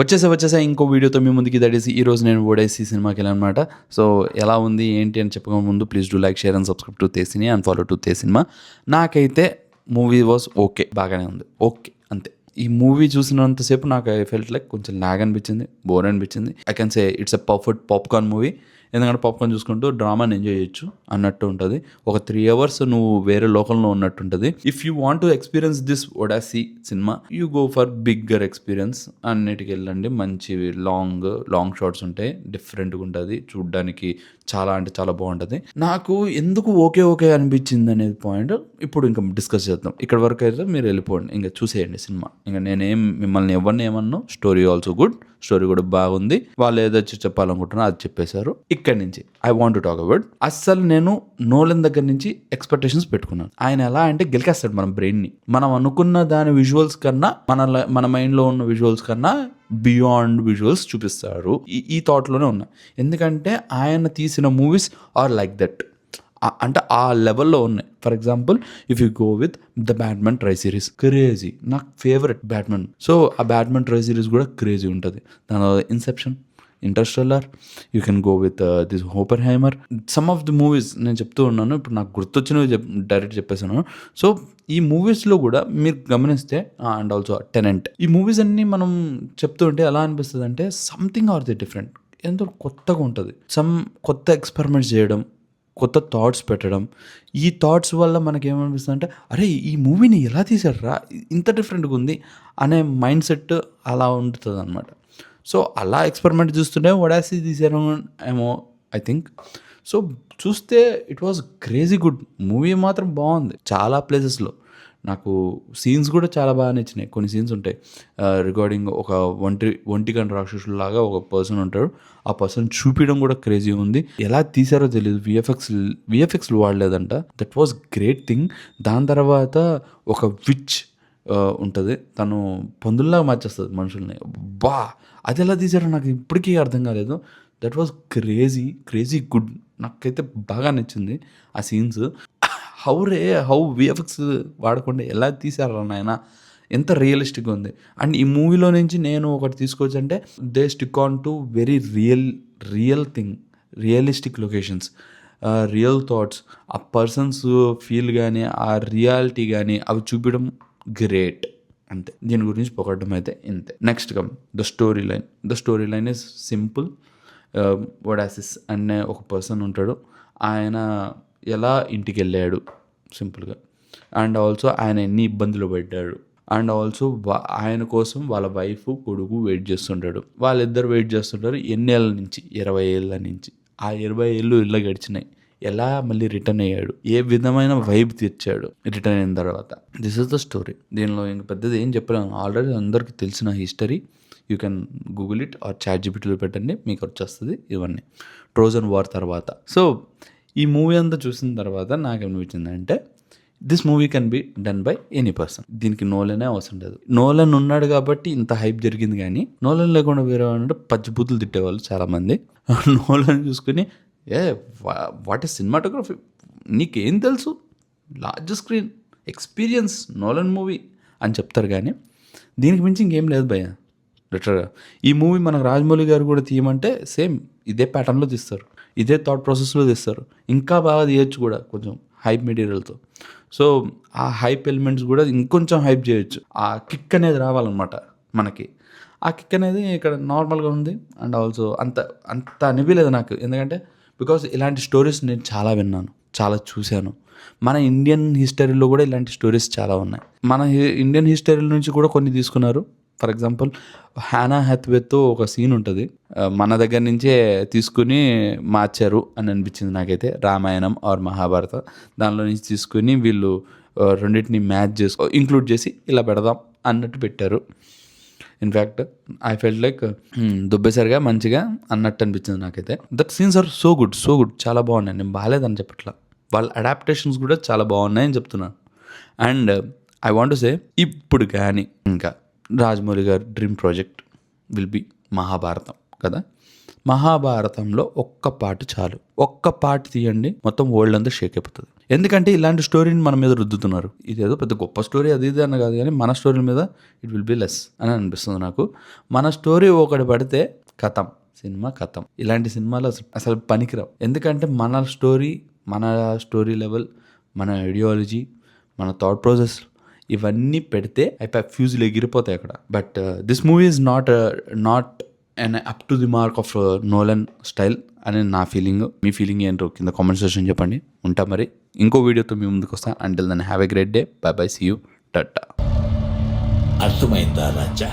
వచ్చేసా ఇంకో వీడియోతో మీ ముందుకి దడేసి ఈరోజు నేను ఓడేసి సినిమాకి వెళ్ళానమాట. సో ఎలా ఉంది ఏంటి అని చెప్పక ముందు please do like, share and subscribe to తేసిని అండ్ ఫాలో టు తే సినిమా. నాకైతే మూవీ వాజ్ ఓకే, బాగానే ఉంది, ఓకే అంతే. ఈ మూవీ చూసినంతసేపు నాకు ఐ ఫెల్ట్ లైక్ కొంచెం లాగ్ అనిపించింది, బోర్ అనిపించింది. I can say it's a perfect popcorn movie. ఎందుకంటే పాప్కార్న్ చూసుకుంటూ డ్రామాని ఎంజాయ్ చేయొచ్చు అన్నట్టు ఉంటుంది. ఒక 3 hours నువ్వు వేరే లోకంలో ఉన్నట్టు ఉంటుంది. If you want to experience this odyssey సినిమా, you go for bigger experience. అన్నిటికి వెళ్ళండి, మంచి లాంగ్ షాట్స్ ఉంటాయి, డిఫరెంట్గా ఉంటుంది చూడ్డానికి, చాలా అంటే చాలా బాగుంటుంది. నాకు ఎందుకు ఓకే అనిపించింది అనేది పాయింట్ ఇప్పుడు ఇంకా డిస్కస్ చేద్దాం. ఇక్కడ వరకు అయితే మీరు వెళ్ళిపోండి, ఇంకా చూసేయండి సినిమా. ఇంకా నేనేం మిమ్మల్ని ఎవరిని ఏమన్నా, స్టోరీ ఆల్సో గుడ్, స్టోరీ కూడా బాగుంది. వాళ్ళు ఏదైతే చెప్పాలనుకుంటున్నా అది చెప్పేశారు. ఇక్కడి నుంచి I want to talk about, అస్సలు నేను నోలన్ దగ్గర నుంచి ఎక్స్పెక్టేషన్స్ పెట్టుకున్నాను. ఆయన ఎలా అంటే గెలికేస్తాడు మన బ్రెయిన్ని. మనం అనుకున్న దాని విజువల్స్ కన్నా, మన మైండ్లో ఉన్న విజువల్స్ కన్నా బియాండ్ విజువల్స్ చూపిస్తారు. ఈ థాట్లోనే ఉన్నా. ఎందుకంటే ఆయన తీసిన మూవీస్ ఆర్ లైక్ దట్, అంటే ఆ లెవెల్లో ఉన్నాయి. For example if you go with the batsmen try series, crazy, నాకు ఫేవరెట్ బ్యాట్మెన్. సో ఆ బ్యాట్మెన్ ట్రై సిరీస్ కూడా క్రేజీ ఉంటుంది. దాని Inception, Interstellar, you can go with this Oppenheimer. Some of the movies నేను చెప్తూ ఉన్నాను, ఇప్పుడు నాకు గుర్తొచ్చినవి డైరెక్ట్ చెప్పేసాను. సో ఈ మూవీస్లో కూడా మీరు గమనిస్తే, అండ్ ఆల్సో టెనెంట్, ఈ మూవీస్ అన్నీ మనం చెప్తూ ఉంటే ఎలా అనిపిస్తుంది అంటే సంథింగ్ ఆర్ ది డిఫరెంట్, ఎంతో కొత్తగా ఉంటుంది. కొత్త ఎక్స్పెరిమెంట్స్ చేయడం, కొత్త థాట్స్ పెట్టడం. ఈ థాట్స్ వల్ల మనకేమనిపిస్తుంది అంటే, అరే ఈ మూవీని ఎలా తీశారా, ఇంత డిఫరెంట్గా ఉంది అనే మైండ్ సెట్ అలా ఉంటుంది అనమాట. సో అలా ఎక్స్పెరిమెంట్ చూస్తుంటే ఒడాసీ తీసారు ఏమో ఐ థింక్. సో చూస్తే it was crazy good. Movie మాత్రం బాగుంది చాలా ప్లేసెస్లో. నాకు సీన్స్ కూడా చాలా బాగా నచ్చినాయి. కొన్ని సీన్స్ ఉంటాయి రిగార్డింగ్ ఒక ఒంటిగంట రాక్షసులాగా ఒక పర్సన్ ఉంటాడు. ఆ పర్సన్ చూపించడం కూడా క్రేజీ ఉంది. ఎలా తీసారో తెలియదు, విఎఫ్ఎక్స్లు వాడలేదంట. That was great thing. దాని తర్వాత ఒక విచ్ ఉంటుంది, తను పందుల్లాగా మార్చేస్తుంది మనుషుల్ని. అది ఎలా తీసారో నాకు ఇప్పటికీ అర్థం కాలేదు. That was crazy good. నాకైతే బాగా నచ్చింది ఆ సీన్స్. హౌ విఎఫ్ఎక్స్ వాడకుండా ఎలా తీసారా నాయన, ఎంత రియలిస్టిక్గా ఉంది. అండ్ ఈ మూవీలో నుంచి నేను ఒకటి తీసుకోవచ్చు అంటే, they stick on to very real thing, realistic locations, real thoughts, ఆ పర్సన్స్ ఫీల్ కానీ ఆ రియాలిటీ కానీ అవి చూపించడం గ్రేట్. అంతే, దీని గురించి పొగడడం అయితే ఇంతే. Next come the story line is simple. Odysseus అనే ఒక పర్సన్ ఉంటాడు. ఆయన ఎలా ఇంటికి వెళ్ళాడు సింపుల్గా, అండ్ ఆల్సో ఆయన ఎన్ని ఇబ్బందులు పడ్డాడు, అండ్ ఆల్సో ఆయన కోసం వాళ్ళ వైఫ్ కొడుకు వెయిట్ చేస్తుంటాడు. వాళ్ళిద్దరు వెయిట్ చేస్తుంటారు ఎన్ని ఏళ్ళ నుంచి, 20 ఏళ్ళ నుంచి. ఆ 20 ఏళ్ళు ఇలా గడిచినాయి. ఎలా మళ్ళీ రిటర్న్ అయ్యాడు, ఏ విధమైన వైబ్ తెచ్చాడు రిటర్న్ అయిన తర్వాత. This is the story. దీనిలో ఇంక పెద్దది ఏం చెప్పలేను, ఆల్రెడీ అందరికీ తెలిసిన history. You can Google it or ChatGPTలో పెట్టండి, మీకు వచ్చేస్తుంది ఇవన్నీ ట్రోజన్ వార్ తర్వాత. సో ఈ మూవీ అంతా చూసిన తర్వాత నాకు ఏమనిపించిందంటే, this movie can be done by any person. దీనికి నోలనే అవసరం లేదు. నోలన్ ఉన్నాడు కాబట్టి ఇంత హైప్ జరిగింది, కానీ నోలన్ లేకుండా వేరే అంటే పచ్చిబూతులు తిట్టేవాళ్ళు చాలామంది. నోలన్ చూసుకుని వాట్ ఈస్ సినిమాటోగ్రఫీ, నీకేం తెలుసు, large screen experience, Nolan movie అని చెప్తారు. కానీ దీనికి మించి ఇంకేం లేదు భయ్య. లిటరల్గా ఈ మూవీ మనకు రాజమౌళి గారు కూడా తీయమంటే సేమ్ ఇదే ప్యాటర్న్లో తీస్తారు, ఇదే థాట్ ప్రాసెస్లో తీస్తారు. ఇంకా బాగా తీయచ్చు కూడా కొంచెం హైప్ మెటీరియల్తో. సో ఆ హైప్ ఎలిమెంట్స్ కూడా ఇంకొంచెం హైప్ చేయొచ్చు. ఆ కిక్ అనేది రావాలన్నమాట మనకి. ఆ కిక్ అనేది ఇక్కడ నార్మల్గా ఉంది. అండ్ ఆల్సో అంత అనిపించలేదు నాకు, ఎందుకంటే బికాజ్ ఇలాంటి స్టోరీస్ నేను చాలా విన్నాను, చాలా చూశాను. మన ఇండియన్ హిస్టరీలో కూడా ఇలాంటి స్టోరీస్ చాలా ఉన్నాయి. మన ఇండియన్ హిస్టరీ నుంచి కూడా కొన్ని తీసుకున్నారు. ఫర్ ఎగ్జాంపుల్ హ్యానా హ్యాత్వేతో ఒక సీన్ ఉంటుంది, మన దగ్గర నుంచే తీసుకుని మార్చారు అని అనిపించింది నాకైతే. రామాయణం ఆర్ మహాభారత దానిలో నుంచి తీసుకుని వీళ్ళు రెండింటిని మ్యాచ్ ఇంక్లూడ్ చేసి ఇలా పెడదాం అన్నట్టు పెట్టారు. ఇన్ఫ్యాక్ట్ ఐ ఫెల్ట్ లైక్ దుబ్బేసరిగా మంచిగా అన్నట్టు అనిపించింది నాకైతే. That scenes are so good చాలా బాగున్నాయి. నేను బాగాలేదని చెప్పట్లా, వాళ్ళ అడాప్టేషన్స్ కూడా చాలా బాగున్నాయని చెప్తున్నాను. And I want to say, ఇప్పుడు కానీ ఇంకా రాజమౌళి గారు dream project will be Mahabharatam. కదా. మహాభారతంలో ఒక్క పార్ట్ చాలు, ఒక్క పార్ట్ తీయండి మొత్తం వరల్డ్ అంతా షేక్ అయిపోతుంది. ఎందుకంటే ఇలాంటి స్టోరీని మన మీద రుద్దుతున్నారు. ఇదేదో పెద్ద గొప్ప స్టోరీ అది ఇది అన్న కాదు, కానీ మన స్టోరీ మీద ఇట్ విల్ బి లెస్ అని అనిపిస్తుంది నాకు. మన స్టోరీ ఒకటి పడితే కథం, సినిమా కథం. ఇలాంటి సినిమాలు అసలు పనికిరావు. ఎందుకంటే మన స్టోరీ లెవెల్, మన ఐడియాలజీ, మన థాట్ ప్రాసెస్ ఇవన్నీ పెడితే అయిపోయి ఫ్యూజులు ఎగిరిపోతాయి అక్కడ. But this movie is not and up to the mark of Nolan style అని నా ఫీలింగ్. మీ ఫీలింగ్ ఏంటో కింద కామెంట్ సెక్షన్ చెప్పండి. ఉంటా మరి ఇంకో వీడియోతో మీ ముందుకు వస్తాను. Until then have a great day. Bye bye, see you, tata. అర్థమైందా రాజా?